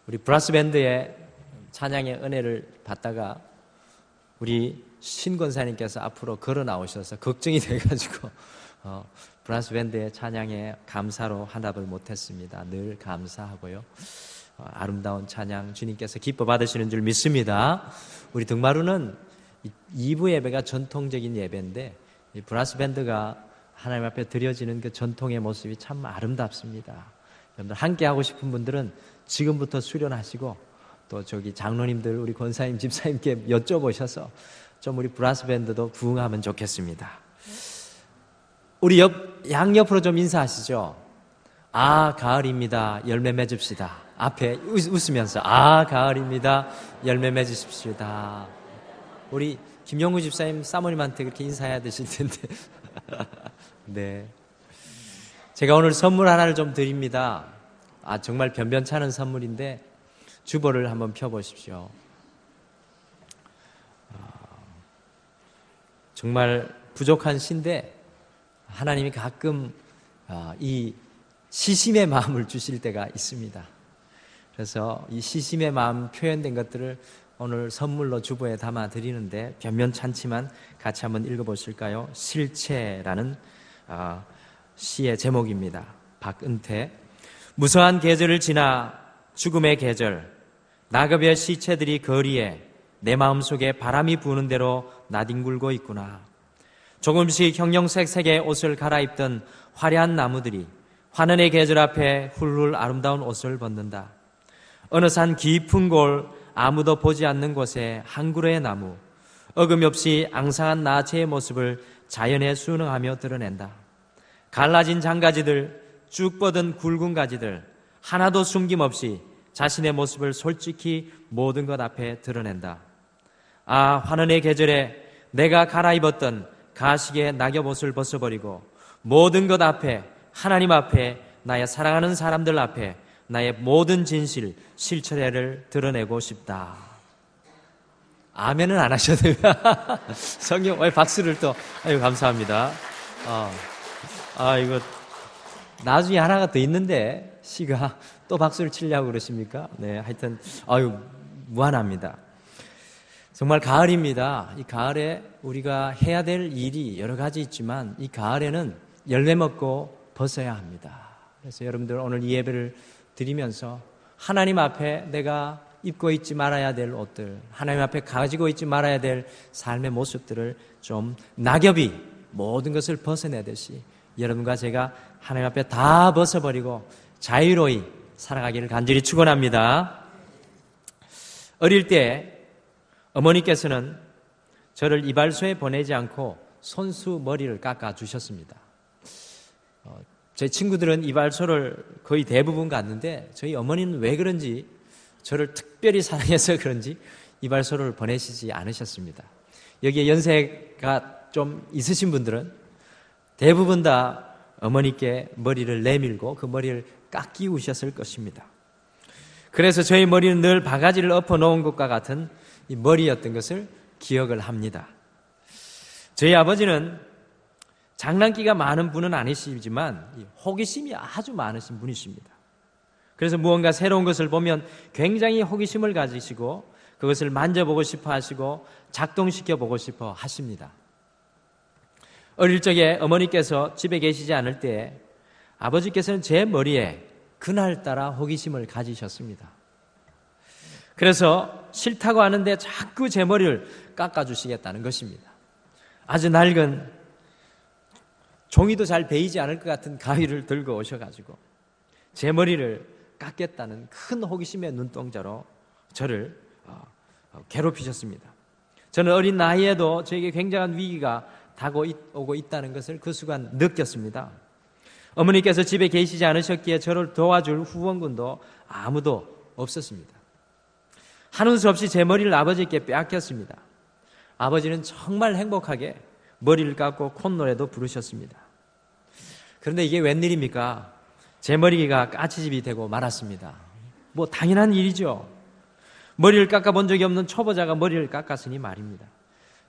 우리 브라스 밴드의 찬양의 은혜를 받다가 우리 신 권사님께서 앞으로 걸어 나오셔서 걱정이 돼가지고 브라스 밴드의 찬양에 감사로 한답을 못했습니다. 늘 감사하고요. 아름다운 찬양 주님께서 기뻐 받으시는 줄 믿습니다. 우리 등마루는 2부 예배가 전통적인 예배인데 이 브라스 밴드가 하나님 앞에 드려지는 그 전통의 모습이 참 아름답습니다. 여러분들 함께 하고 싶은 분들은 지금부터 수련하시고 또 저기 장로님들 우리 권사님 집사님께 여쭤보셔서 좀 우리 브라스 밴드도 부응하면 좋겠습니다. 우리 양옆으로 좀 인사하시죠. 아, 가을입니다. 열매 맺읍시다. 앞에 웃으면서 아, 가을입니다. 열매 맺으십시다. 우리 김영구 집사님 사모님한테 그렇게 인사해야 되실 텐데. 네. 제가 오늘 선물 하나를 좀 드립니다. 정말 변변찮은 선물인데 주보를 한번 펴보십시오. 정말 부족한 시인데 하나님이 가끔 이 시심의 마음을 주실 때가 있습니다. 그래서 이 시심의 마음 표현된 것들을 오늘 선물로 주보에 담아 드리는데 변변찮지만 같이 한번 읽어보실까요? 실체라는 시의 제목입니다. 박은태. 무서한 계절을 지나 죽음의 계절, 낙엽의 시체들이 거리에 내 마음속에 바람이 부는 대로 나뒹굴고 있구나. 조금씩 형형색색의 옷을 갈아입던 화려한 나무들이 환원의 계절 앞에 훌훌 아름다운 옷을 벗는다. 어느 산 깊은 골 아무도 보지 않는 곳에 한 그루의 나무, 어금없이 앙상한 나체의 모습을 자연에 순응하며 드러낸다. 갈라진 장가지들, 쭉 뻗은 굵은 가지들, 하나도 숨김없이 자신의 모습을 솔직히 모든 것 앞에 드러낸다. 환원의 계절에 내가 갈아입었던 가식의 낙엽옷을 벗어버리고 모든 것 앞에, 하나님 앞에, 나의 사랑하는 사람들 앞에 나의 모든 진실, 실체를 드러내고 싶다. 아멘은 안 하셔도 돼요. 성경, 박수를 또, 감사합니다. 이거, 나중에 하나가 더 있는데, 시가 또 박수를 치려고 그러십니까? 네, 하여튼, 무한합니다. 정말 가을입니다. 이 가을에 우리가 해야 될 일이 여러 가지 있지만, 이 가을에는 열매 먹고 벗어야 합니다. 그래서 여러분들 오늘 이 예배를 드리면서 하나님 앞에 내가 입고 있지 말아야 될 옷들, 하나님 앞에 가지고 있지 말아야 될 삶의 모습들을 좀 낙엽이 모든 것을 벗어내듯이 여러분과 제가 하나님 앞에 다 벗어버리고 자유로이 살아가기를 간절히 축원합니다. 어릴 때 어머니께서는 저를 이발소에 보내지 않고 손수 머리를 깎아주셨습니다. 제 친구들은 이발소를 거의 대부분 갔는데 저희 어머니는 왜 그런지 저를 특별히 사랑해서 그런지 이발소를 보내시지 않으셨습니다. 여기에 연세가 좀 있으신 분들은 대부분 다 어머니께 머리를 내밀고 그 머리를 깎이우셨을 것입니다. 그래서 저희 머리는 늘 바가지를 엎어놓은 것과 같은 이 머리였던 것을 기억을 합니다. 저희 아버지는 장난기가 많은 분은 아니시지만 호기심이 아주 많으신 분이십니다. 그래서 무언가 새로운 것을 보면 굉장히 호기심을 가지시고 그것을 만져보고 싶어 하시고 작동시켜 보고 싶어 하십니다. 어릴 적에 어머니께서 집에 계시지 않을 때 아버지께서는 제 머리에 그날따라 호기심을 가지셨습니다. 그래서 싫다고 하는데 자꾸 제 머리를 깎아주시겠다는 것입니다. 아주 낡은 종이도 잘 베이지 않을 것 같은 가위를 들고 오셔가지고 제 머리를 깎겠다는 큰 호기심의 눈동자로 저를 괴롭히셨습니다. 저는 어린 나이에도 저에게 굉장한 위기가 다가오고 있다는 것을 그 순간 느꼈습니다. 어머니께서 집에 계시지 않으셨기에 저를 도와줄 후원군도 아무도 없었습니다. 하는 수 없이 제 머리를 아버지께 빼앗겼습니다. 아버지는 정말 행복하게 머리를 깎고 콧노래도 부르셨습니다. 그런데 이게 웬일입니까? 제 머리가 까치집이 되고 말았습니다. 뭐 당연한 일이죠. 머리를 깎아본 적이 없는 초보자가 머리를 깎았으니 말입니다.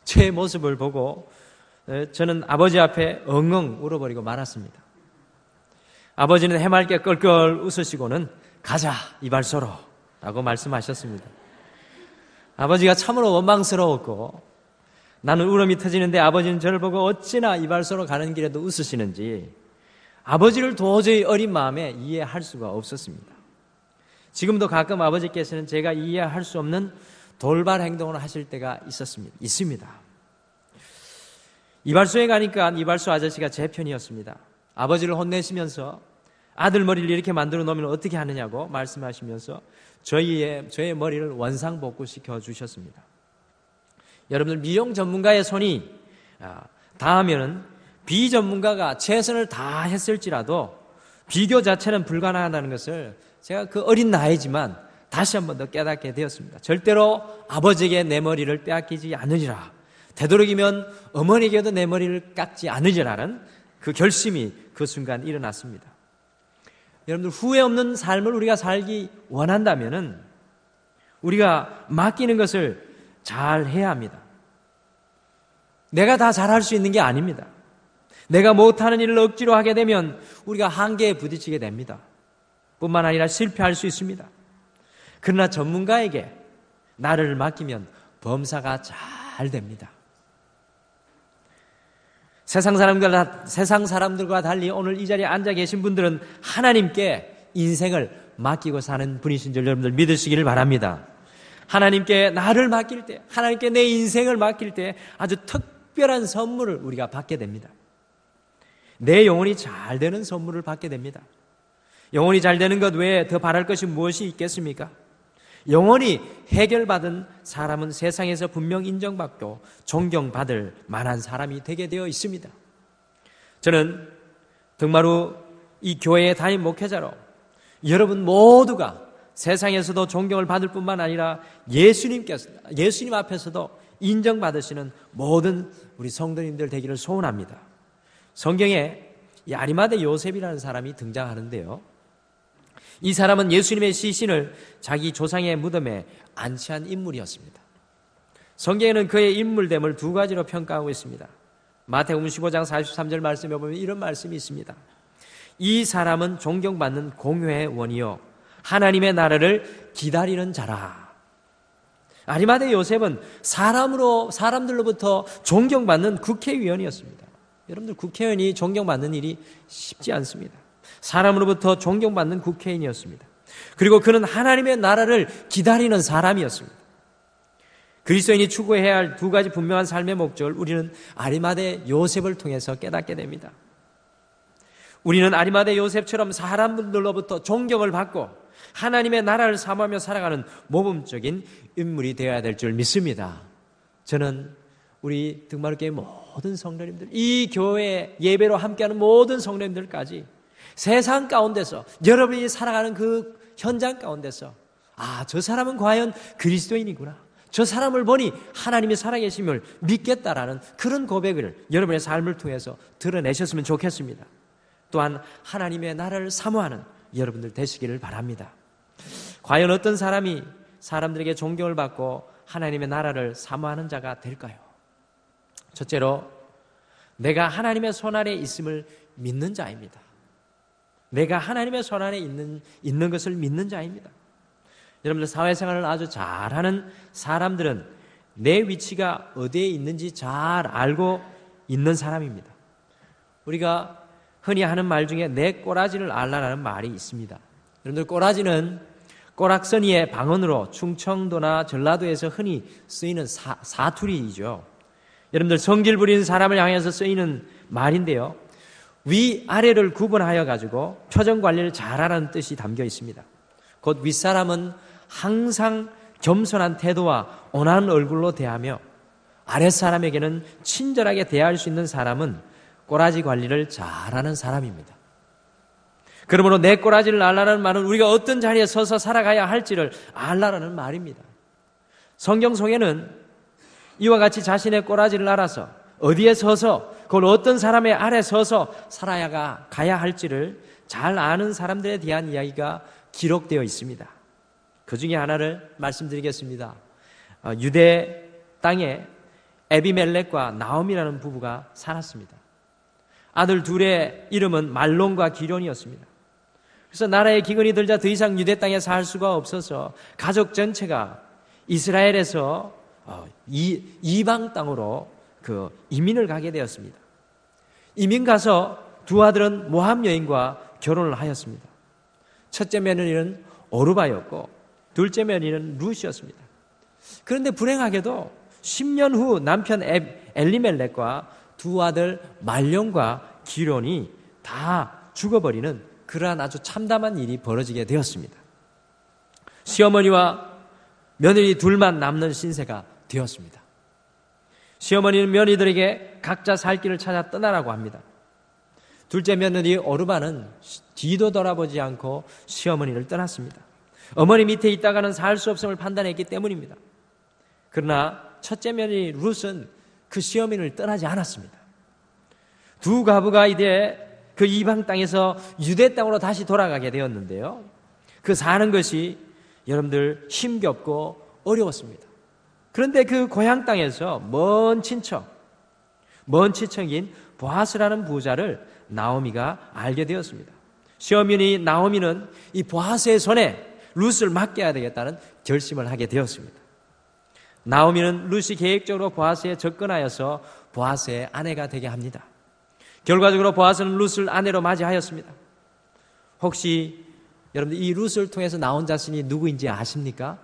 제 모습을 보고 저는 아버지 앞에 엉엉 울어버리고 말았습니다. 아버지는 해맑게 껄껄 웃으시고는 가자 이발소로 라고 말씀하셨습니다. 아버지가 참으로 원망스러웠고 나는 울음이 터지는데 아버지는 저를 보고 어찌나 이발소로 가는 길에도 웃으시는지 아버지를 도저히 어린 마음에 이해할 수가 없었습니다. 지금도 가끔 아버지께서는 제가 이해할 수 없는 돌발 행동을 하실 때가 있습니다. 이발소에 가니까 이발소 아저씨가 제 편이었습니다. 아버지를 혼내시면서 아들 머리를 이렇게 만들어 놓으면 어떻게 하느냐고 말씀하시면서 저의 머리를 원상복구시켜 주셨습니다. 여러분들, 미용 전문가의 손이 닿으면은 비전문가가 최선을 다했을지라도 비교 자체는 불가능하다는 것을 제가 그 어린 나이지만 다시 한 번 더 깨닫게 되었습니다. 절대로 아버지에게 내 머리를 빼앗기지 않으리라. 되도록이면 어머니에게도 내 머리를 깎지 않으리라는 그 결심이 그 순간 일어났습니다. 여러분들, 후회 없는 삶을 우리가 살기 원한다면은 우리가 맡기는 것을 잘 해야 합니다. 내가 다 잘할 수 있는 게 아닙니다. 내가 못하는 일을 억지로 하게 되면 우리가 한계에 부딪히게 됩니다. 뿐만 아니라 실패할 수 있습니다. 그러나 전문가에게 나를 맡기면 범사가 잘 됩니다. 세상 사람들과 달리 오늘 이 자리에 앉아 계신 분들은 하나님께 인생을 맡기고 사는 분이신 줄 여러분들 믿으시기를 바랍니다. 하나님께 나를 맡길 때, 하나님께 내 인생을 맡길 때 아주 특별한 선물을 우리가 받게 됩니다. 내 영혼이 잘 되는 선물을 받게 됩니다. 영혼이 잘 되는 것 외에 더 바랄 것이 무엇이 있겠습니까? 영혼이 해결받은 사람은 세상에서 분명 인정받고 존경받을 만한 사람이 되게 되어 있습니다. 저는 등마루 이 교회의 담임 목회자로 여러분 모두가 세상에서도 존경을 받을 뿐만 아니라 예수님 앞에서도 인정받으시는 모든 우리 성도님들 되기를 소원합니다. 성경에 이 아리마대 요셉이라는 사람이 등장하는데요. 이 사람은 예수님의 시신을 자기 조상의 무덤에 안치한 인물이었습니다. 성경에는 그의 인물됨을 두 가지로 평가하고 있습니다. 마태복음 15장 43절 말씀에 보면 이런 말씀이 있습니다. 이 사람은 존경받는 공회의 원이요 하나님의 나라를 기다리는 자라. 아리마대 요셉은 사람들로부터 존경받는 국회의원이었습니다. 여러분들, 국회의원이 존경받는 일이 쉽지 않습니다. 사람으로부터 존경받는 국회의원이었습니다. 그리고 그는 하나님의 나라를 기다리는 사람이었습니다. 그리스도인이 추구해야 할 두 가지 분명한 삶의 목적을 우리는 아리마대 요셉을 통해서 깨닫게 됩니다. 우리는 아리마대 요셉처럼 사람들로부터 존경을 받고 하나님의 나라를 사모하며 살아가는 모범적인 인물이 되어야 될 줄 믿습니다. 저는 우리 등마루교회 모든 성도님들, 이 교회 예배로 함께하는 모든 성도님들까지 세상 가운데서 여러분이 살아가는 그 현장 가운데서 저 사람은 과연 그리스도인이구나, 저 사람을 보니 하나님이 살아계심을 믿겠다라는 그런 고백을 여러분의 삶을 통해서 드러내셨으면 좋겠습니다. 또한 하나님의 나라를 사모하는 여러분들 되시기를 바랍니다. 과연 어떤 사람이 사람들에게 존경을 받고 하나님의 나라를 사모하는 자가 될까요? 첫째로, 내가 하나님의 손안에 있음을 믿는 자입니다. 내가 하나님의 손안에 있는 것을 믿는 자입니다. 여러분들, 사회생활을 아주 잘하는 사람들은 내 위치가 어디에 있는지 잘 알고 있는 사람입니다. 우리가 흔히 하는 말 중에 내 꼬라지를 알라라는 말이 있습니다. 여러분들, 꼬라지는 꼬락서니의 방언으로 충청도나 전라도에서 흔히 쓰이는 사투리이죠. 여러분들, 성질 부리는 사람을 향해서 쓰이는 말인데요. 위아래를 구분하여 가지고 표정 관리를 잘하라는 뜻이 담겨 있습니다. 곧 윗사람은 항상 겸손한 태도와 온화한 얼굴로 대하며 아랫사람에게는 친절하게 대할 수 있는 사람은 꼬라지 관리를 잘하는 사람입니다. 그러므로 내 꼬라지를 알라는 말은 우리가 어떤 자리에 서서 살아가야 할지를 알라라는 말입니다. 성경 속에는 이와 같이 자신의 꼬라지를 알아서 어디에 서서, 그걸 어떤 사람의 아래 서서 가야 할지를 잘 아는 사람들에 대한 이야기가 기록되어 있습니다. 그 중에 하나를 말씀드리겠습니다. 유대 땅에 에비멜렉과 나옴이라는 부부가 살았습니다. 아들 둘의 이름은 말론과 기론이었습니다. 그래서 나라의 기근이 들자 더 이상 유대 땅에 살 수가 없어서 가족 전체가 이스라엘에서 이방 땅으로 이민을 가게 되었습니다. 이민 가서 두 아들은 모함 여인과 결혼을 하였습니다. 첫째 며느리는 오르바였고 둘째 며느리는 룻이었습니다. 그런데 불행하게도 10년 후 남편 엘리멜렉과 두 아들 말론과 기론이 다 죽어버리는 그러한 아주 참담한 일이 벌어지게 되었습니다. 시어머니와 며느리 둘만 남는 신세가 되었습니다. 시어머니는 며느리들에게 각자 살 길을 찾아 떠나라고 합니다. 둘째 며느리 오르바는 뒤도 돌아보지 않고 시어머니를 떠났습니다. 어머니 밑에 있다가는 살 수 없음을 판단했기 때문입니다. 그러나 첫째 며느리 룻은 그 시어머니를 떠나지 않았습니다. 두 가부가 이제 그 이방 땅에서 유대 땅으로 다시 돌아가게 되었는데요. 그 사는 것이 여러분들 힘겹고 어려웠습니다. 그런데 그 고향 땅에서 먼 친척인 보아스라는 부자를 나오미가 알게 되었습니다. 시어머니 나오미는 이 보아스의 손에 룻을 맡겨야 되겠다는 결심을 하게 되었습니다. 나오미는 룻이 계획적으로 보아스에 접근하여서 보아스의 아내가 되게 합니다. 결과적으로 보아스는 룻을 아내로 맞이하였습니다. 혹시 여러분들 이 룻을 통해서 나온 자신이 누구인지 아십니까?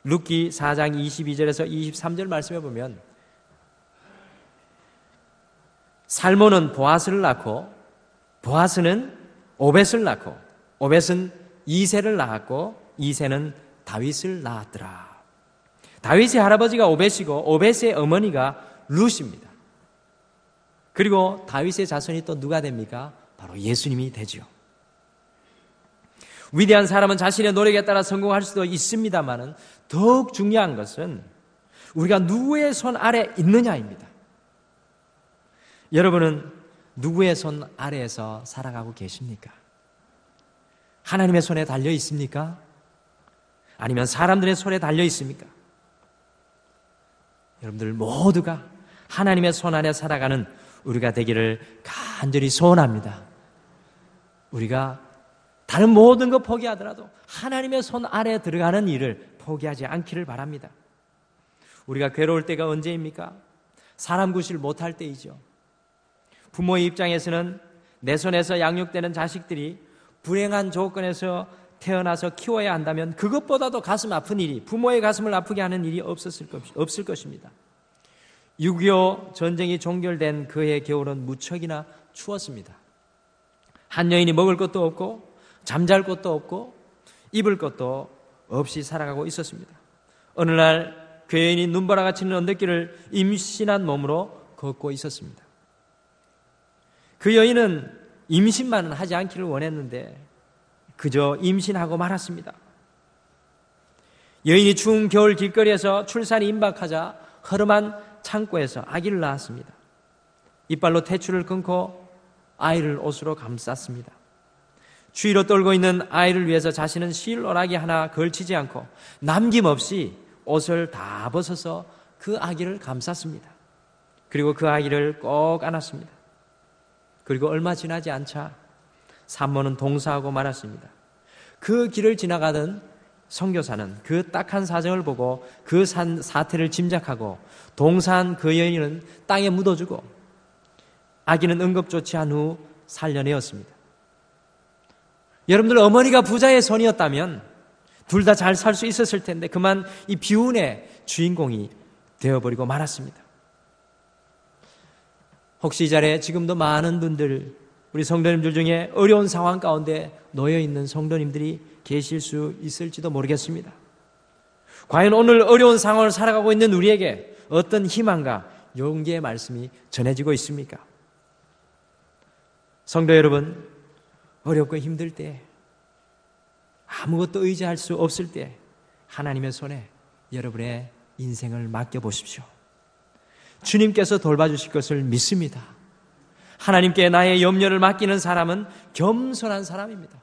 룻기 4장 22절에서 23절 말씀해 보면 살몬은 보아스를 낳고 보아스는 오벳을 낳고 오벳은 이새를 낳았고 이새는 다윗을 낳았더라. 다윗의 할아버지가 오벳이고 오벳의 어머니가 룻입니다. 그리고 다윗의 자손이 또 누가 됩니까? 바로 예수님이 되죠. 위대한 사람은 자신의 노력에 따라 성공할 수도 있습니다만 더욱 중요한 것은 우리가 누구의 손 아래 있느냐입니다. 여러분은 누구의 손 아래에서 살아가고 계십니까? 하나님의 손에 달려 있습니까? 아니면 사람들의 손에 달려 있습니까? 여러분들 모두가 하나님의 손 아래 살아가는 우리가 되기를 간절히 소원합니다. 우리가 다른 모든 것 포기하더라도 하나님의 손 아래에 들어가는 일을 포기하지 않기를 바랍니다. 우리가 괴로울 때가 언제입니까? 사람 구실 못할 때이죠. 부모의 입장에서는 내 손에서 양육되는 자식들이 불행한 조건에서 태어나서 키워야 한다면 그것보다도 가슴 아픈 일이, 부모의 가슴을 아프게 하는 일이 없을 것입니다. 6.25 전쟁이 종결된 그해 겨울은 무척이나 추웠습니다. 한 여인이 먹을 것도 없고 잠잘 곳도 없고 입을 것도 없이 살아가고 있었습니다. 어느 날 그 여인이 눈보라가 치는 언덕길을 임신한 몸으로 걷고 있었습니다. 그 여인은 임신만은 하지 않기를 원했는데 그저 임신하고 말았습니다. 여인이 추운 겨울 길거리에서 출산이 임박하자 허름한 창고에서 아기를 낳았습니다. 이빨로 태출을 끊고 아이를 옷으로 감쌌습니다. 추위로 떨고 있는 아이를 위해서 자신은 실오라기 하나 걸치지 않고 남김없이 옷을 다 벗어서 그 아기를 감쌌습니다. 그리고 그 아기를 꼭 안았습니다. 그리고 얼마 지나지 않자 산모는 동사하고 말았습니다. 그 길을 지나가던 선교사는 그 딱한 사정을 보고 그 사태를 짐작하고 동사한 그 여인은 땅에 묻어주고 아기는 응급조치한 후 살려내었습니다. 여러분들 어머니가 부자의 손이었다면 둘 다 잘 살 수 있었을 텐데 그만 이 비운의 주인공이 되어버리고 말았습니다. 혹시 이 자리에 지금도 많은 분들, 우리 성도님들 중에 어려운 상황 가운데 놓여있는 성도님들이 계실 수 있을지도 모르겠습니다. 과연 오늘 어려운 상황을 살아가고 있는 우리에게 어떤 희망과 용기의 말씀이 전해지고 있습니까? 성도 여러분, 어렵고 힘들 때, 아무것도 의지할 수 없을 때 하나님의 손에 여러분의 인생을 맡겨보십시오. 주님께서 돌봐주실 것을 믿습니다. 하나님께 나의 염려를 맡기는 사람은 겸손한 사람입니다.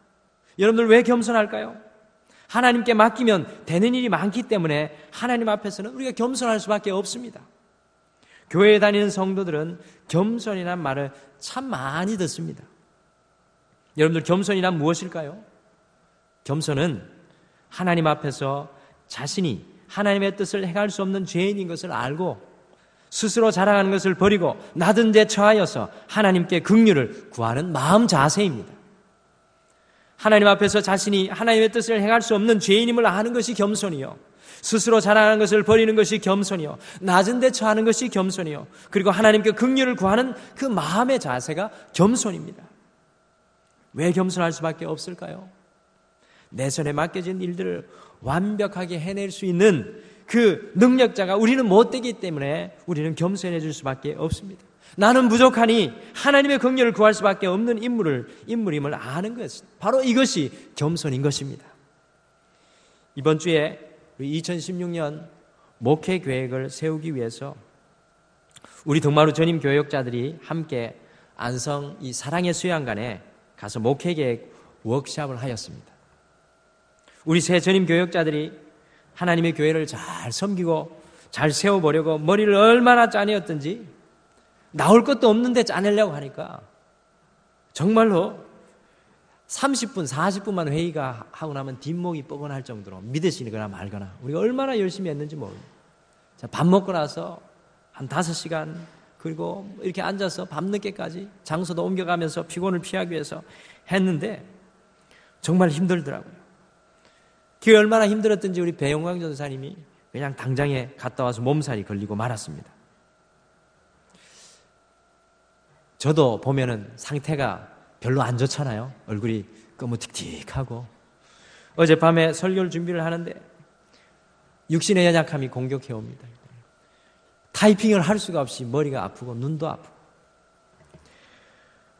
여러분들 왜 겸손할까요? 하나님께 맡기면 되는 일이 많기 때문에 하나님 앞에서는 우리가 겸손할 수밖에 없습니다. 교회에 다니는 성도들은 겸손이란 말을 참 많이 듣습니다. 여러분들, 겸손이란 무엇일까요? 겸손은 하나님 앞에서 자신이 하나님의 뜻을 행할 수 없는 죄인인 것을 알고 스스로 자랑하는 것을 버리고 낮은 데 처하여서 하나님께 긍휼을 구하는 마음 자세입니다. 하나님 앞에서 자신이 하나님의 뜻을 행할 수 없는 죄인임을 아는 것이 겸손이요, 스스로 자랑하는 것을 버리는 것이 겸손이요, 낮은 데 처하는 것이 겸손이요, 그리고 하나님께 긍휼을 구하는 그 마음의 자세가 겸손입니다. 왜 겸손할 수밖에 없을까요? 내 손에 맡겨진 일들을 완벽하게 해낼 수 있는 그 능력자가 우리는 못되기 때문에 우리는 겸손해질 수밖에 없습니다. 나는 부족하니 하나님의 긍휼을 구할 수밖에 없는 인물임을 아는 것, 바로 이것이 겸손인 것입니다. 이번 주에 2016년 목회 계획을 세우기 위해서 우리 등마루 전임 교역자들이 함께 안성 이 사랑의 수양관에 가서 목회 계획 워크숍을 하였습니다. 우리 새 전임 교역자들이 하나님의 교회를 잘 섬기고 잘 세워보려고 머리를 얼마나 짜내었던지 나올 것도 없는데 짜내려고 하니까 정말로 30분, 40분만 회의가 하고 나면 뒷목이 뻐근할 정도로 믿으시거나 말거나 우리가 얼마나 열심히 했는지 모릅니다. 밥 먹고 나서 한 5시간, 그리고 이렇게 앉아서 밤늦게까지 장소도 옮겨가면서 피곤을 피하기 위해서 했는데 정말 힘들더라고요. 그게 얼마나 힘들었던지 우리 배용광 전사님이 그냥 당장에 갔다 와서 몸살이 걸리고 말았습니다. 저도 보면은 상태가 별로 안 좋잖아요. 얼굴이 꺼무틱틱하고. 어젯밤에 설교를 준비를 하는데 육신의 연약함이 공격해 옵니다. 타이핑을 할 수가 없이 머리가 아프고 눈도 아프고.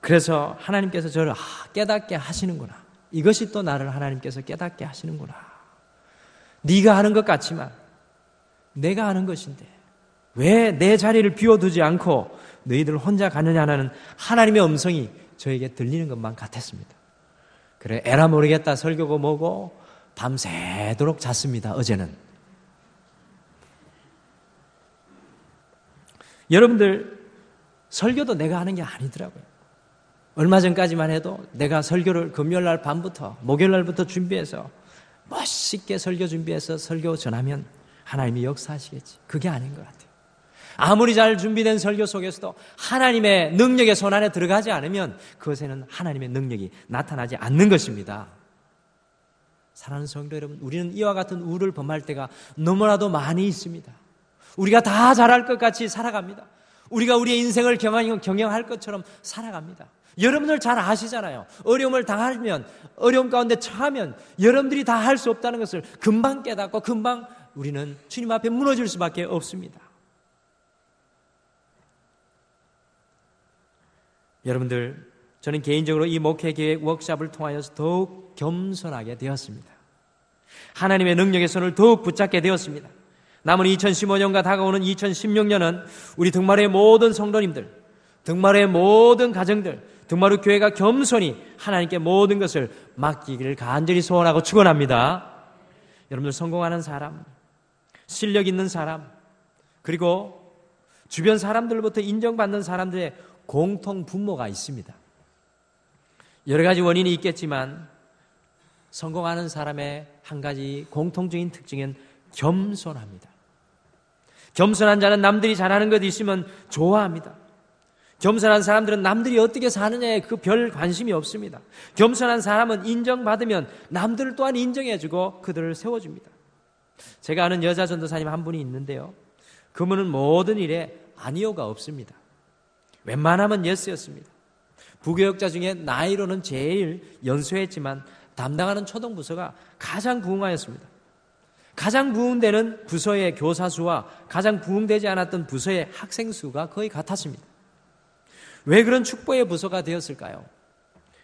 그래서 하나님께서 저를 깨닫게 하시는구나. 이것이 또 나를 하나님께서 깨닫게 하시는구나. 네가 하는 것 같지만 내가 하는 것인데 왜 내 자리를 비워두지 않고 너희들 혼자 가느냐는 하나님의 음성이 저에게 들리는 것만 같았습니다. 그래, 에라 모르겠다 설교고 뭐고 밤새도록 잤습니다. 어제는. 여러분들, 설교도 내가 하는 게 아니더라고요. 얼마 전까지만 해도 내가 설교를 금요일날 밤부터 목요일날부터 준비해서 멋있게 설교 준비해서 설교 전하면 하나님이 역사하시겠지. 그게 아닌 것 같아요. 아무리 잘 준비된 설교 속에서도 하나님의 능력의 손 안에 들어가지 않으면 그것에는 하나님의 능력이 나타나지 않는 것입니다. 사랑하는 성도 여러분, 우리는 이와 같은 우를 범할 때가 너무나도 많이 있습니다. 우리가 다 잘할 것 같이 살아갑니다. 우리가 우리의 인생을 경영할 것처럼 살아갑니다. 여러분들 잘 아시잖아요. 어려움을 당하면, 어려움 가운데 처하면 여러분들이 다 할 수 없다는 것을 금방 깨닫고 금방 우리는 주님 앞에 무너질 수밖에 없습니다. 여러분들, 저는 개인적으로 이 목회 계획 워크숍을 통하여서 더욱 겸손하게 되었습니다. 하나님의 능력의 손을 더욱 붙잡게 되었습니다. 남은 2015년과 다가오는 2016년은 우리 등마루의 모든 성도님들, 등마루의 모든 가정들, 등마루 교회가 겸손히 하나님께 모든 것을 맡기기를 간절히 소원하고 축원합니다. 여러분들, 성공하는 사람, 실력 있는 사람, 그리고 주변 사람들로부터 인정받는 사람들의 공통 분모가 있습니다. 여러 가지 원인이 있겠지만 성공하는 사람의 한 가지 공통적인 특징은 겸손합니다. 겸손한 자는 남들이 잘하는 것 있으면 좋아합니다. 겸손한 사람들은 남들이 어떻게 사느냐에 그 별 관심이 없습니다. 겸손한 사람은 인정받으면 남들을 또한 인정해주고 그들을 세워줍니다. 제가 아는 여자 전도사님 한 분이 있는데요, 그분은 모든 일에 아니오가 없습니다. 웬만하면 예스였습니다. 부교역자 중에 나이로는 제일 연소했지만 담당하는 초등부서가 가장 부흥하였습니다. 가장 부흥되는 부서의 교사 수와 가장 부흥되지 않았던 부서의 학생 수가 거의 같았습니다. 왜 그런 축복의 부서가 되었을까요?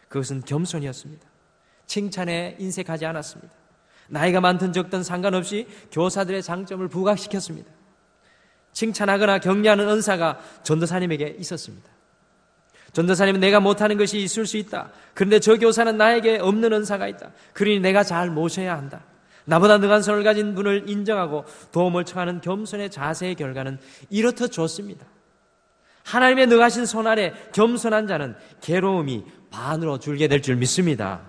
그것은 겸손이었습니다. 칭찬에 인색하지 않았습니다. 나이가 많든 적든 상관없이 교사들의 장점을 부각시켰습니다. 칭찬하거나 격려하는 은사가 전도사님에게 있었습니다. 전도사님은 내가 못하는 것이 있을 수 있다. 그런데 저 교사는 나에게 없는 은사가 있다. 그러니 내가 잘 모셔야 한다. 나보다 능한 손을 가진 분을 인정하고 도움을 청하는 겸손의 자세의 결과는 이렇듯 좋습니다. 하나님의 능하신 손 아래 겸손한 자는 괴로움이 반으로 줄게 될 줄 믿습니다.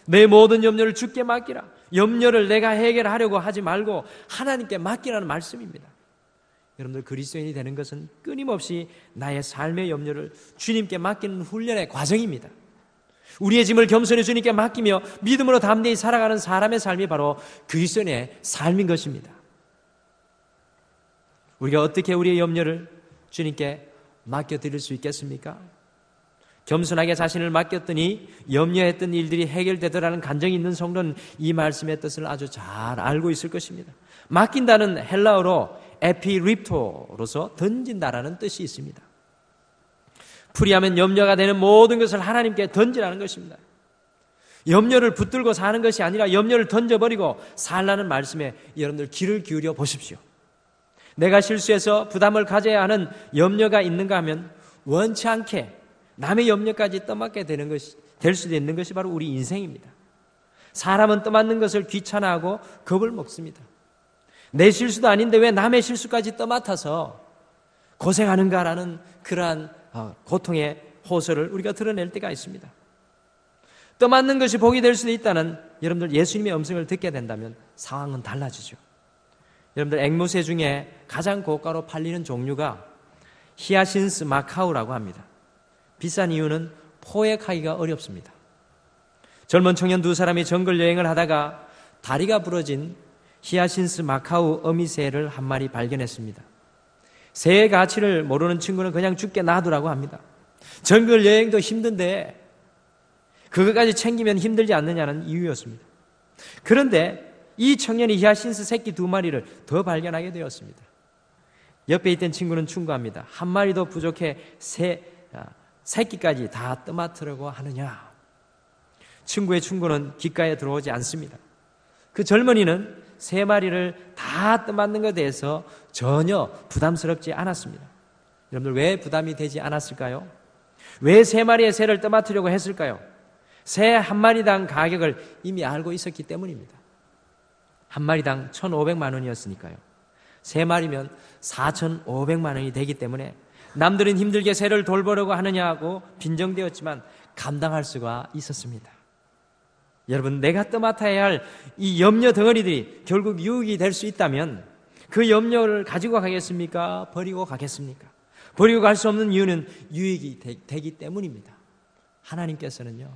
내 모든 염려를 주께 맡기라. 염려를 내가 해결하려고 하지 말고 하나님께 맡기라는 말씀입니다. 여러분들, 그리스도인이 되는 것은 끊임없이 나의 삶의 염려를 주님께 맡기는 훈련의 과정입니다. 우리의 짐을 겸손히 주님께 맡기며 믿음으로 담대히 살아가는 사람의 삶이 바로 그리스도인의 삶인 것입니다. 우리가 어떻게 우리의 염려를 주님께 맡겨드릴 수 있겠습니까? 겸손하게 자신을 맡겼더니 염려했던 일들이 해결되더라는 간증이 있는 성도는 이 말씀의 뜻을 아주 잘 알고 있을 것입니다. 맡긴다는 헬라어로 에피립토로서 던진다라는 뜻이 있습니다. 풀이하면 염려가 되는 모든 것을 하나님께 던지라는 것입니다. 염려를 붙들고 사는 것이 아니라 염려를 던져버리고 살라는 말씀에 여러분들 귀를 기울여 보십시오. 내가 실수해서 부담을 가져야 하는 염려가 있는가 하면 원치 않게 남의 염려까지 떠맡게 되는 것이, 될 수도 있는 것이 바로 우리 인생입니다. 사람은 떠맡는 것을 귀찮아하고 겁을 먹습니다. 내 실수도 아닌데 왜 남의 실수까지 떠맡아서 고생하는가라는 그러한 고통의 호소를 우리가 드러낼 때가 있습니다. 떠맡는 것이 복이 될 수도 있다는 여러분들 예수님의 음성을 듣게 된다면 상황은 달라지죠. 여러분들, 앵무새 중에 가장 고가로 팔리는 종류가 히아신스 마카우라고 합니다. 비싼 이유는 포획하기가 어렵습니다. 젊은 청년 두 사람이 정글 여행을 하다가 다리가 부러진 히아신스 마카우 어미새를 한 마리 발견했습니다. 새의 가치를 모르는 친구는 그냥 죽게 놔두라고 합니다. 정글 여행도 힘든데 그것까지 챙기면 힘들지 않느냐는 이유였습니다. 그런데 이 청년이 히아신스 새끼 두 마리를 더 발견하게 되었습니다. 옆에 있던 친구는 충고합니다. 한 마리도 부족해 새끼까지 다 떠맡으려고 하느냐. 친구의 충고는 귓가에 들어오지 않습니다. 그 젊은이는 세 마리를 다 떠맡는 것에 대해서 전혀 부담스럽지 않았습니다. 여러분들, 왜 부담이 되지 않았을까요? 왜 세 마리의 새를 떠맡으려고 했을까요? 새 한 마리당 가격을 이미 알고 있었기 때문입니다. 한 마리당 1,500만 원이었으니까요. 세 마리면 4,500만 원이 되기 때문에 남들은 힘들게 새를 돌보려고 하느냐고 빈정되었지만 감당할 수가 있었습니다. 여러분, 내가 떠맡아야 할 이 염려 덩어리들이 결국 유익이 될 수 있다면 그 염려를 가지고 가겠습니까? 버리고 가겠습니까? 버리고 갈 수 없는 이유는 유익이 되기 때문입니다. 하나님께서는요,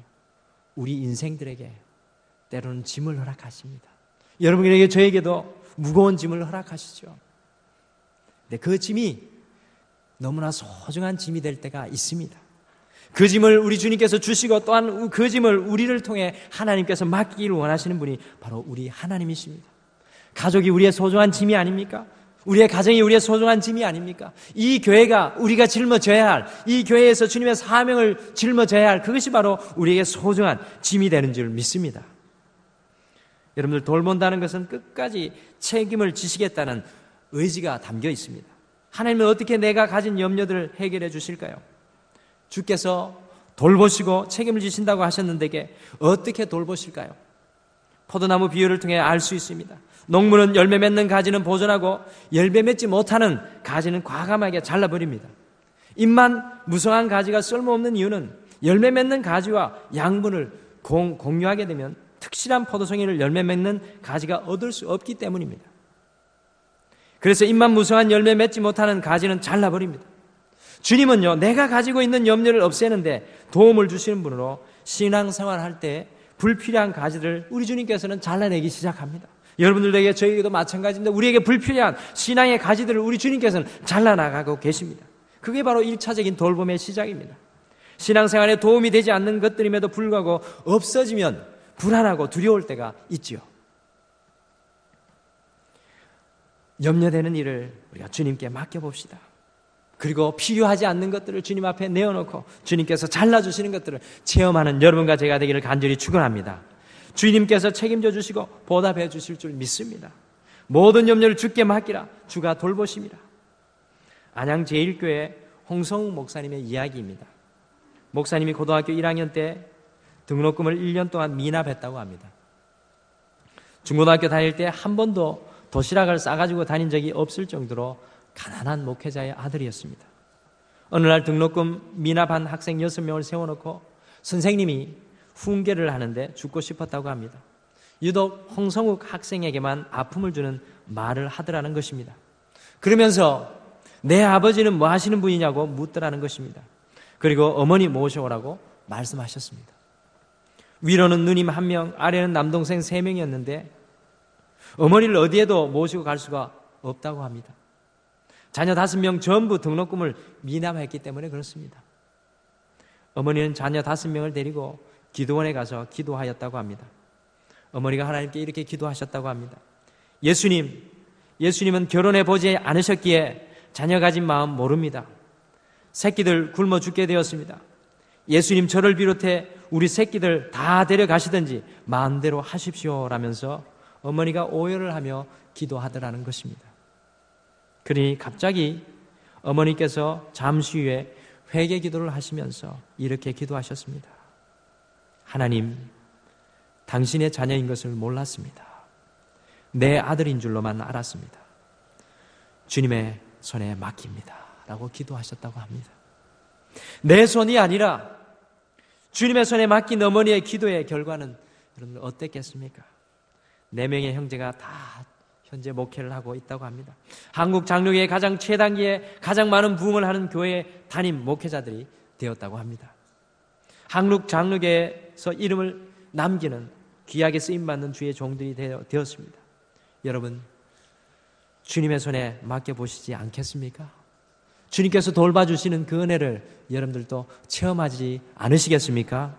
우리 인생들에게 때로는 짐을 허락하십니다. 여러분에게, 저에게도 무거운 짐을 허락하시죠. 근데 그 짐이 너무나 소중한 짐이 될 때가 있습니다. 그 짐을 우리 주님께서 주시고 또한 그 짐을 우리를 통해 하나님께서 맡기기를 원하시는 분이 바로 우리 하나님이십니다. 가족이 우리의 소중한 짐이 아닙니까? 우리의 가정이 우리의 소중한 짐이 아닙니까? 이 교회가 우리가 짊어져야 할, 이 교회에서 주님의 사명을 짊어져야 할, 그것이 바로 우리에게 소중한 짐이 되는 줄 믿습니다. 여러분들, 돌본다는 것은 끝까지 책임을 지시겠다는 의지가 담겨 있습니다. 하나님은 어떻게 내가 가진 염려들을 해결해 주실까요? 주께서 돌보시고 책임을 지신다고 하셨는데 어떻게 돌보실까요? 포도나무 비유를 통해 알 수 있습니다. 농부는 열매 맺는 가지는 보존하고 열매 맺지 못하는 가지는 과감하게 잘라버립니다. 잎만 무성한 가지가 쓸모없는 이유는 열매 맺는 가지와 양분을 공유하게 되면 특실한 포도송이를 열매 맺는 가지가 얻을 수 없기 때문입니다. 그래서 잎만 무성한 열매 맺지 못하는 가지는 잘라버립니다. 주님은요, 내가 가지고 있는 염려를 없애는데 도움을 주시는 분으로 신앙생활 할 때 불필요한 가지를 우리 주님께서는 잘라내기 시작합니다. 여러분들에게, 저에게도 마찬가지입니다. 우리에게 불필요한 신앙의 가지들을 우리 주님께서는 잘라나가고 계십니다. 그게 바로 1차적인 돌봄의 시작입니다. 신앙생활에 도움이 되지 않는 것들임에도 불구하고 없어지면 불안하고 두려울 때가 있지요. 염려되는 일을 우리가 주님께 맡겨봅시다. 그리고 필요하지 않는 것들을 주님 앞에 내어놓고 주님께서 잘라주시는 것들을 체험하는 여러분과 제가 되기를 간절히 축원합니다. 주님께서 책임져 주시고 보답해 주실 줄 믿습니다. 모든 염려를 주께 맡기라. 주가 돌보십니다. 안양 제1교회 홍성욱 목사님의 이야기입니다. 목사님이 고등학교 1학년 때 등록금을 1년 동안 미납했다고 합니다. 중고등학교 다닐 때 한 번도 도시락을 싸가지고 다닌 적이 없을 정도로 가난한 목회자의 아들이었습니다. 어느 날 등록금 미납한 학생 6명을 세워놓고 선생님이 훈계를 하는데 죽고 싶었다고 합니다. 유독 홍성욱 학생에게만 아픔을 주는 말을 하더라는 것입니다. 그러면서 내 아버지는 뭐 하시는 분이냐고 묻더라는 것입니다. 그리고 어머니 모셔오라고 말씀하셨습니다. 위로는 누님 1명, 아래는 남동생 3명이었는데 어머니를 어디에도 모시고 갈 수가 없다고 합니다. 자녀 5명 전부 등록금을 미납했기 때문에 그렇습니다. 어머니는 자녀 5명을 데리고 기도원에 가서 기도하였다고 합니다. 어머니가 하나님께 이렇게 기도하셨다고 합니다. 예수님은 결혼해 보지 않으셨기에 자녀 가진 마음 모릅니다. 새끼들 굶어 죽게 되었습니다. 예수님 저를 비롯해 우리 새끼들 다 데려가시든지 마음대로 하십시오라면서 어머니가 오열을 하며 기도하더라는 것입니다. 그러니 갑자기 어머니께서 잠시 후에 회개 기도를 하시면서 이렇게 기도하셨습니다. 하나님, 당신의 자녀인 것을 몰랐습니다. 내 아들인 줄로만 알았습니다. 주님의 손에 맡깁니다 라고 기도하셨다고 합니다. 내 손이 아니라 주님의 손에 맡긴 어머니의 기도의 결과는 여러분 어땠겠습니까? 4명의 형제가 다 현재 목회를 하고 있다고 합니다. 한국 장로계의 가장 최단기에 가장 많은 부흥을 하는 교회 담임 목회자들이 되었다고 합니다. 한국 장로계에서 이름을 남기는 귀하게 쓰임받는 주의 종들이 되었습니다. 여러분, 주님의 손에 맡겨보시지 않겠습니까? 주님께서 돌봐주시는 그 은혜를 여러분들도 체험하지 않으시겠습니까?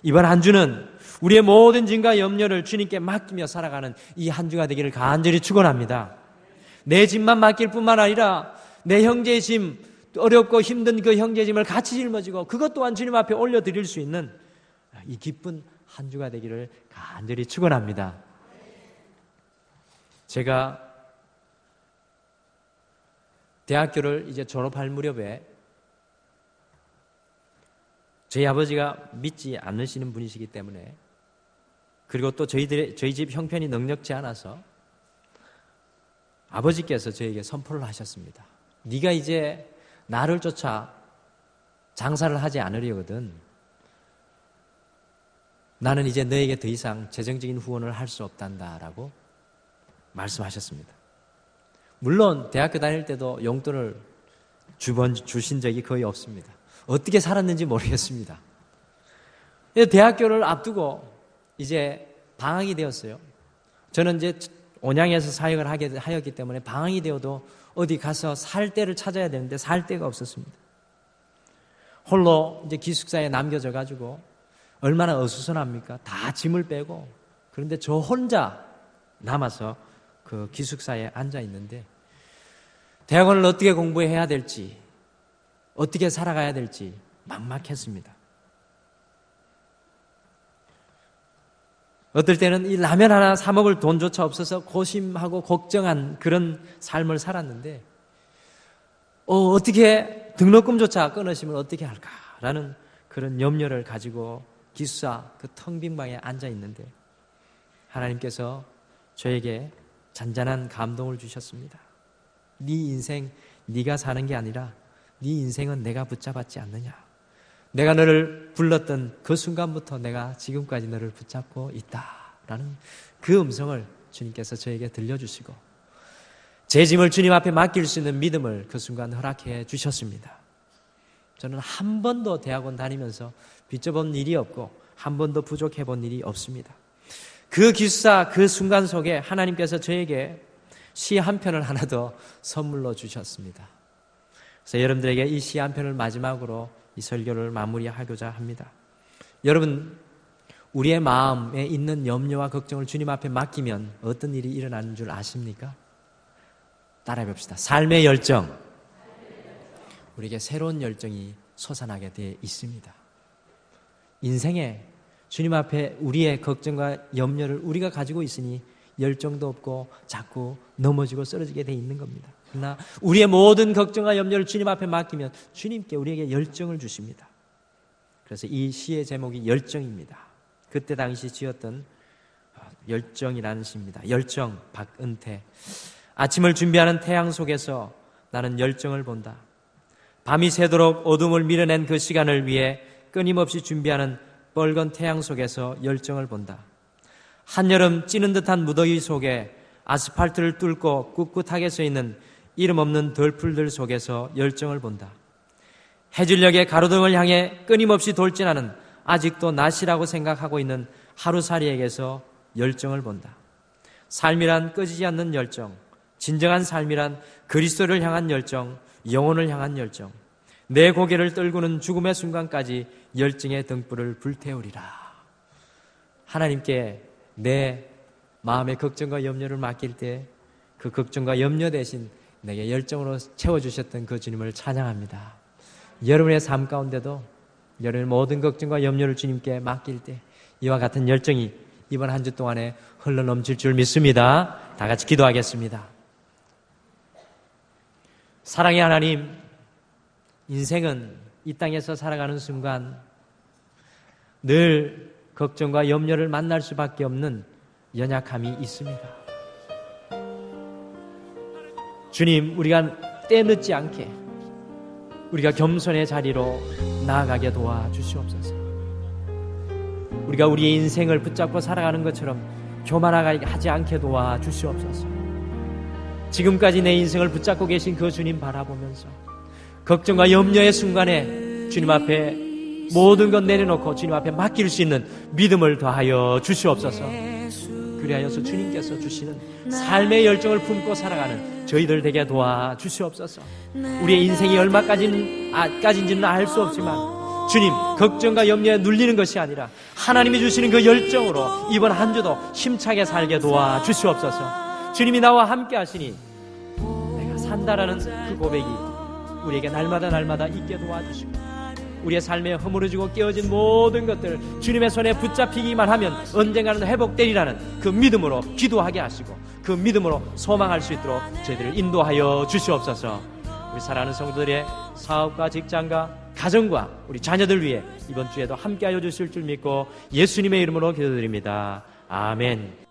이번 한 주는 우리의 모든 짐과 염려를 주님께 맡기며 살아가는 이 한 주가 되기를 간절히 축원합니다. 내 짐만 맡길 뿐만 아니라 내 형제의 짐, 어렵고 힘든 그 형제의 짐을 같이 짊어지고 그것 또한 주님 앞에 올려드릴 수 있는 이 기쁜 한 주가 되기를 간절히 축원합니다. 제가 대학교를 이제 졸업할 무렵에 저희 아버지가 믿지 않으시는 분이시기 때문에, 그리고 또 저희 집 형편이 넉넉지 않아서 아버지께서 저에게 선포를 하셨습니다. 네가 이제 나를 쫓아 장사를 하지 않으려거든. 나는 이제 너에게 더 이상 재정적인 후원을 할 수 없단다라고 말씀하셨습니다. 물론 대학교 다닐 때도 용돈을 주신 적이 거의 없습니다. 어떻게 살았는지 모르겠습니다. 대학교를 앞두고 이제 방학이 되었어요. 저는 이제 온양에서 사역을 하였기 때문에 방학이 되어도 어디 가서 살 데를 찾아야 되는데 살 데가 없었습니다. 홀로 이제 기숙사에 남겨져 가지고 얼마나 어수선합니까? 다 짐을 빼고. 그런데 저 혼자 남아서 그 기숙사에 앉아 있는데 대학원을 어떻게 공부해야 될지, 어떻게 살아가야 될지 막막했습니다. 어떨 때는 이 라면 하나 사 먹을 돈조차 없어서 고심하고 걱정한 그런 삶을 살았는데 어떻게 등록금조차 끊으시면 어떻게 할까라는 그런 염려를 가지고 기숙사 그 텅 빈 방에 앉아 있는데 하나님께서 저에게 잔잔한 감동을 주셨습니다. 네 인생 네가 사는 게 아니라 네 인생은 내가 붙잡았지 않느냐. 내가 너를 불렀던 그 순간부터 내가 지금까지 너를 붙잡고 있다라는 그 음성을 주님께서 저에게 들려주시고 제 짐을 주님 앞에 맡길 수 있는 믿음을 그 순간 허락해 주셨습니다. 저는 한 번도 대학원 다니면서 빚져본 일이 없고 한 번도 부족해 본 일이 없습니다. 그 기숙사 그 순간 속에 하나님께서 저에게 시 한 편을 하나 더 선물로 주셨습니다. 그래서 여러분들에게 이 시 한 편을 마지막으로 이 설교를 마무리하고자 합니다. 여러분, 우리의 마음에 있는 염려와 걱정을 주님 앞에 맡기면 어떤 일이 일어나는 줄 아십니까? 따라해 봅시다. 삶의 열정. 우리에게 새로운 열정이 솟아나게 되어 있습니다. 인생에 주님 앞에 우리의 걱정과 염려를 우리가 가지고 있으니 열정도 없고 자꾸 넘어지고 쓰러지게 되어 있는 겁니다. 그러나 우리의 모든 걱정과 염려를 주님 앞에 맡기면 주님께 우리에게 열정을 주십니다. 그래서 이 시의 제목이 열정입니다. 그때 당시 지었던 열정이라는 시입니다. 열정, 박은태. 아침을 준비하는 태양 속에서 나는 열정을 본다. 밤이 새도록 어둠을 밀어낸 그 시간을 위해 끊임없이 준비하는 뻘건 태양 속에서 열정을 본다. 한여름 찌는 듯한 무더위 속에 아스팔트를 뚫고 꿋꿋하게 서 있는 이름 없는 덜풀들 속에서 열정을 본다. 해질녘의 가로등을 향해 끊임없이 돌진하는 아직도 낮이라고 생각하고 있는 하루살이에게서 열정을 본다. 삶이란 꺼지지 않는 열정, 진정한 삶이란 그리스도를 향한 열정, 영혼을 향한 열정, 내 고개를 떨구는 죽음의 순간까지 열정의 등불을 불태우리라. 하나님께 내 마음의 걱정과 염려를 맡길 때 그 걱정과 염려 대신 내게 열정으로 채워주셨던 그 주님을 찬양합니다. 여러분의 삶 가운데도 여러분의 모든 걱정과 염려를 주님께 맡길 때 이와 같은 열정이 이번 한 주 동안에 흘러넘칠 줄 믿습니다. 다 같이 기도하겠습니다. 사랑의 하나님, 인생은 이 땅에서 살아가는 순간 늘 걱정과 염려를 만날 수밖에 없는 연약함이 있습니다. 주님, 우리가 때늦지 않게 우리가 겸손의 자리로 나아가게 도와주시옵소서. 우리가 우리의 인생을 붙잡고 살아가는 것처럼 교만하게 하지 않게 도와주시옵소서. 지금까지 내 인생을 붙잡고 계신 그 주님 바라보면서 걱정과 염려의 순간에 주님 앞에 모든 것 내려놓고 주님 앞에 맡길 수 있는 믿음을 더하여 주시옵소서. 그리하여서 주님께서 주시는 삶의 열정을 품고 살아가는 저희들 되게 도와주시옵소서. 우리의 인생이 얼마까지인지는 알 수 없지만 주님, 걱정과 염려에 눌리는 것이 아니라 하나님이 주시는 그 열정으로 이번 한 주도 힘차게 살게 도와주시옵소서. 주님이 나와 함께 하시니 내가 산다라는 그 고백이 우리에게 날마다 있게 도와주시고 우리의 삶에 허물어지고 깨어진 모든 것들 주님의 손에 붙잡히기만 하면 언젠가는 회복되리라는 그 믿음으로 기도하게 하시고 그 믿음으로 소망할 수 있도록 저희들을 인도하여 주시옵소서. 우리 사랑하는 성도들의 사업과 직장과 가정과 우리 자녀들 위해 이번 주에도 함께하여 주실 줄 믿고 예수님의 이름으로 기도드립니다. 아멘.